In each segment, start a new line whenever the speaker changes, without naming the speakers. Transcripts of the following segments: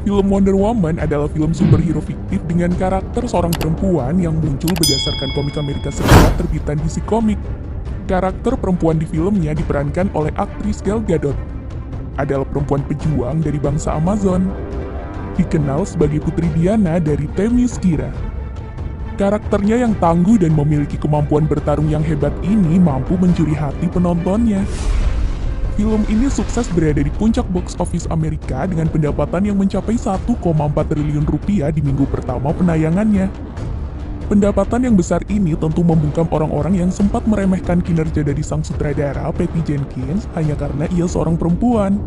Film Wonder Woman adalah film superhero fiktif dengan karakter seorang perempuan yang muncul berdasarkan komik Amerika Serikat terbitan DC Comics. Karakter perempuan di filmnya diperankan oleh aktris Gal Gadot. Adalah perempuan pejuang dari bangsa Amazon. Dikenal sebagai Putri Diana dari Themyscira. Karakternya yang tangguh dan memiliki kemampuan bertarung yang hebat ini mampu mencuri hati penontonnya. Film ini sukses berada di puncak box office Amerika dengan pendapatan yang mencapai 1,4 triliun rupiah di minggu pertama penayangannya. Pendapatan yang besar ini tentu membungkam orang-orang yang sempat meremehkan kinerja dari sang sutradara Patty Jenkins hanya karena ia seorang perempuan.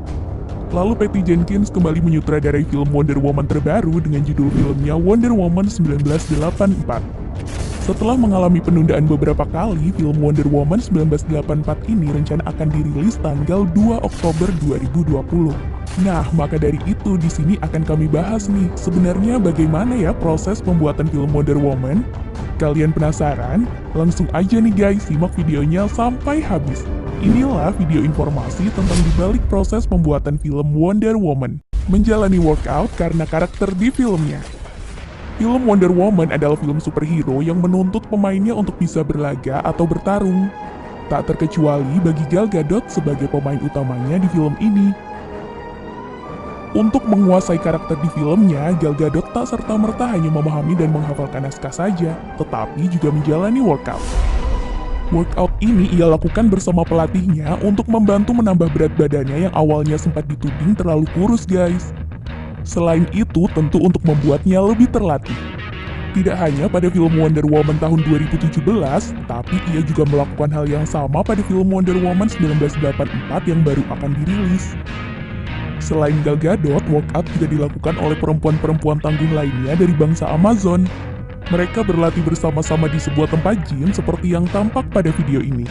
Lalu Patty Jenkins kembali menyutradarai film Wonder Woman terbaru dengan judul filmnya Wonder Woman 1984. Setelah mengalami penundaan beberapa kali, film Wonder Woman 1984 ini rencana akan dirilis tanggal 2 Oktober 2020. Nah, maka dari itu di sini akan kami bahas nih, sebenarnya bagaimana ya proses pembuatan film Wonder Woman? Kalian penasaran? Langsung aja nih guys, simak videonya sampai habis. Inilah video informasi tentang dibalik proses pembuatan film Wonder Woman. Menjalani workout karena karakter di filmnya. Film Wonder Woman adalah film superhero yang menuntut pemainnya untuk bisa berlaga atau bertarung. Tak terkecuali bagi Gal Gadot sebagai pemain utamanya di film ini. Untuk menguasai karakter di filmnya, Gal Gadot tak serta-merta hanya memahami dan menghafalkan naskah saja, tetapi juga menjalani workout. Workout ini ia lakukan bersama pelatihnya untuk membantu menambah berat badannya yang awalnya sempat dituding terlalu kurus guys. Selain itu, tentu untuk membuatnya lebih terlatih. Tidak hanya pada film Wonder Woman tahun 2017, tapi ia juga melakukan hal yang sama pada film Wonder Woman 1984 yang baru akan dirilis. Selain Gal Gadot, workout juga dilakukan oleh perempuan-perempuan tangguh lainnya dari bangsa Amazon. Mereka berlatih bersama-sama di sebuah tempat gym seperti yang tampak pada video ini.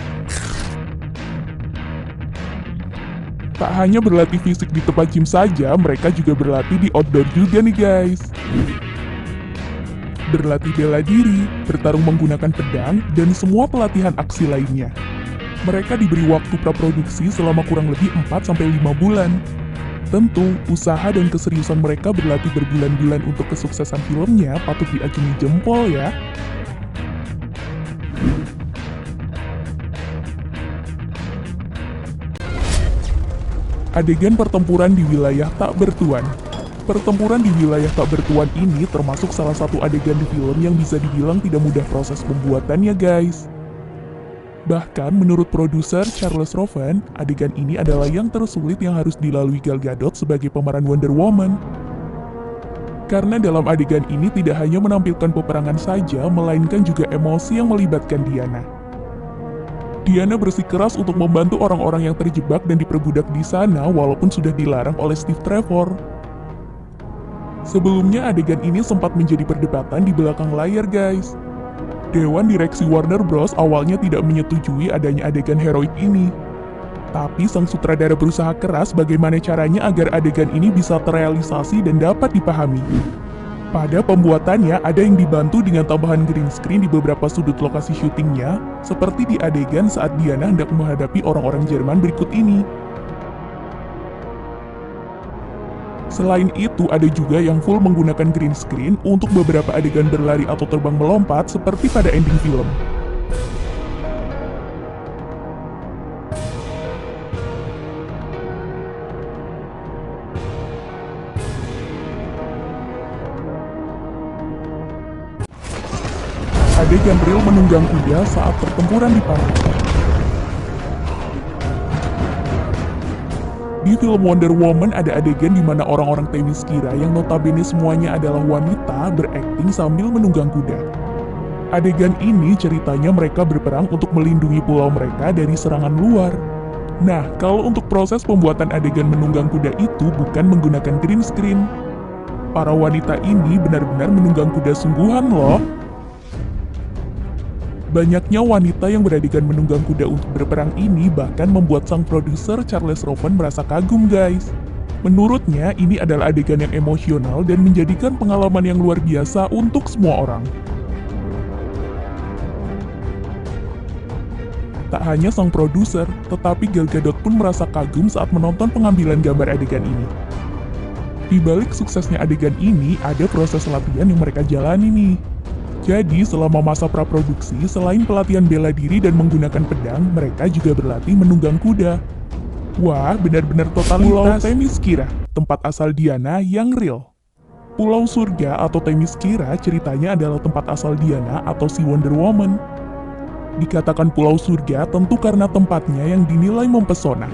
Tak hanya berlatih fisik di tempat gym saja, mereka juga berlatih di outdoor juga nih guys. Berlatih bela diri, bertarung menggunakan pedang, dan semua pelatihan aksi lainnya. Mereka diberi waktu praproduksi selama kurang lebih 4-5 bulan. Tentu, usaha dan keseriusan mereka berlatih berbulan-bulan untuk kesuksesan filmnya patut diacungi jempol ya. Adegan pertempuran di wilayah tak bertuan. Pertempuran di wilayah tak bertuan ini termasuk salah satu adegan di film yang bisa dibilang tidak mudah proses pembuatannya guys. Bahkan menurut produser Charles Roven, adegan ini adalah yang tersulit yang harus dilalui Gal Gadot sebagai pemeran Wonder Woman. Karena dalam adegan ini tidak hanya menampilkan peperangan saja, melainkan juga emosi yang melibatkan Diana. Diana bersikeras untuk membantu orang-orang yang terjebak dan diperbudak di sana walaupun sudah dilarang oleh Steve Trevor. Sebelumnya adegan ini sempat menjadi perdebatan di belakang layar guys. Dewan Direksi Warner Bros awalnya tidak menyetujui adanya adegan heroik ini. Tapi sang sutradara berusaha keras bagaimana caranya agar adegan ini bisa terrealisasi dan dapat dipahami. Pada pembuatannya, ada yang dibantu dengan tambahan green screen di beberapa sudut lokasi syutingnya, seperti di adegan saat Diana hendak menghadapi orang-orang Jerman berikut ini. Selain itu, ada juga yang full menggunakan green screen untuk beberapa adegan berlari atau terbang melompat seperti pada ending film. Adegan real menunggang kuda saat pertempuran di panggung. Di film Wonder Woman ada adegan di mana orang-orang Themyscira yang notabene semuanya adalah wanita berakting sambil menunggang kuda. Adegan ini ceritanya mereka berperang untuk melindungi pulau mereka dari serangan luar. Nah, kalau untuk proses pembuatan adegan menunggang kuda itu bukan menggunakan green screen. Para wanita ini benar-benar menunggang kuda sungguhan loh. Banyaknya wanita yang beradegan menunggang kuda untuk berperang ini bahkan membuat sang produser Charles Roven merasa kagum guys. Menurutnya ini adalah adegan yang emosional dan menjadikan pengalaman yang luar biasa untuk semua orang. Tak hanya sang produser, tetapi Gal Gadot pun merasa kagum saat menonton pengambilan gambar adegan ini. Di balik suksesnya adegan ini, ada proses latihan yang mereka jalani nih. Jadi, selama masa praproduksi, selain pelatihan bela diri dan menggunakan pedang, mereka juga berlatih menunggang kuda. Wah, benar-benar totalitas. Pulau Themyscira, tempat asal Diana yang real. Pulau Surga atau Themyscira ceritanya adalah tempat asal Diana atau si Wonder Woman. Dikatakan Pulau Surga tentu karena tempatnya yang dinilai mempesona.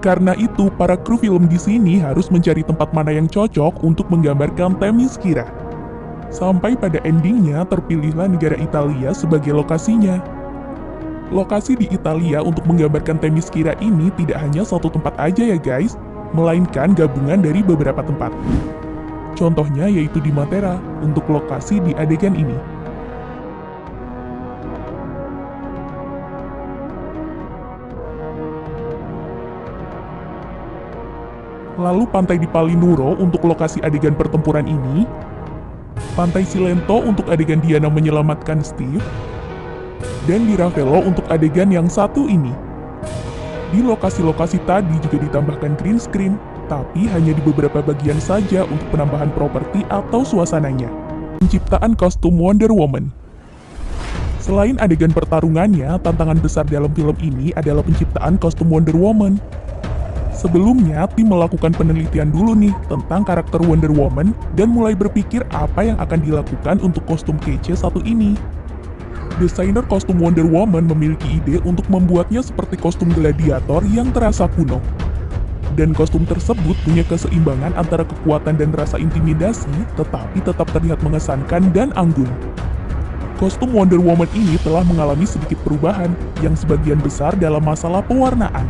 Karena itu, para kru film di sini harus mencari tempat mana yang cocok untuk menggambarkan Themyscira. Sampai pada endingnya terpilihlah negara Italia sebagai lokasinya. Lokasi di Italia untuk menggambarkan Themyscira ini tidak hanya satu tempat aja ya guys, melainkan gabungan dari beberapa tempat. Contohnya yaitu di Matera untuk lokasi di adegan ini. Lalu pantai di Palinuro untuk lokasi adegan pertempuran ini, pantai Cilento untuk adegan Diana menyelamatkan Steve, dan di Ravello untuk adegan yang satu ini. Di lokasi-lokasi tadi juga ditambahkan green screen, tapi hanya di beberapa bagian saja untuk penambahan properti atau suasananya. Penciptaan kostum Wonder Woman. Selain adegan pertarungannya, tantangan besar dalam film ini adalah penciptaan kostum Wonder Woman. Sebelumnya, tim melakukan penelitian dulu nih tentang karakter Wonder Woman dan mulai berpikir apa yang akan dilakukan untuk kostum kece satu ini. Desainer kostum Wonder Woman memiliki ide untuk membuatnya seperti kostum gladiator yang terasa kuno. Dan kostum tersebut punya keseimbangan antara kekuatan dan rasa intimidasi, tetapi tetap terlihat mengesankan dan anggun. Kostum Wonder Woman ini telah mengalami sedikit perubahan, yang sebagian besar dalam masalah pewarnaan.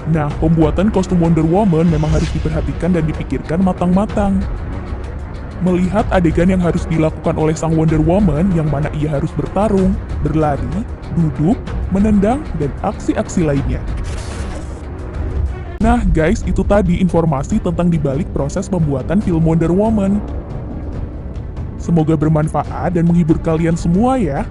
Nah, pembuatan kostum Wonder Woman memang harus diperhatikan dan dipikirkan matang-matang. Melihat adegan yang harus dilakukan oleh sang Wonder Woman, yang mana ia harus bertarung, berlari, duduk, menendang, dan aksi-aksi lainnya. Nah guys, itu tadi informasi tentang dibalik proses pembuatan film Wonder Woman. Semoga bermanfaat dan menghibur kalian semua ya.